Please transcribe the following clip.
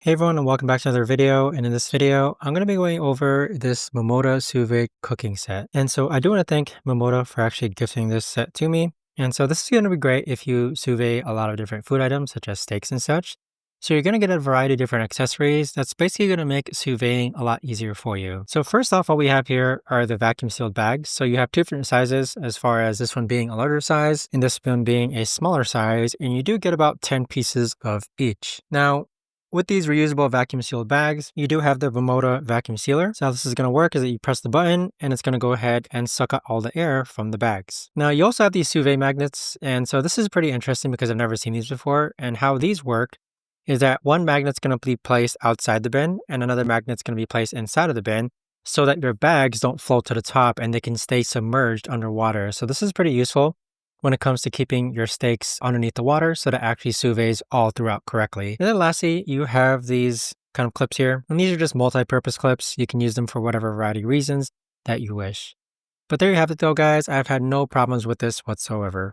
Hey everyone, and welcome back to another video. And in this video, I'm going to be going over this Momoda Sous Vide cooking set. And so I do want to thank Momoda for actually gifting this set to me. And so this is going to be great if you sous vide a lot of different food items, such as steaks and such. So you're going to get a variety of different accessories that's basically going to make sous videing a lot easier for you. So first off, what we have here are the vacuum sealed bags. So you have two different sizes, as far as this one being a larger size and this one being a smaller size. And you do get about 10 pieces of each. Now, with these reusable vacuum sealed bags, you do have the Momoda vacuum sealer. So how this is going to work is that you press the button and it's going to go ahead and suck out all the air from the bags. Now you also have these sous vide magnets. And so this is pretty interesting because I've never seen these before. And how these work is that one magnet's going to be placed outside the bin and another magnet's going to be placed inside of the bin so that your bags don't float to the top and they can stay submerged underwater. So this is pretty useful when it comes to keeping your steaks underneath the water so that actually sous vides all throughout correctly. And then lastly, you have these kind of clips here. And these are just multi-purpose clips. You can use them for whatever variety of reasons that you wish. But there you have it though, guys. I've had no problems with this whatsoever.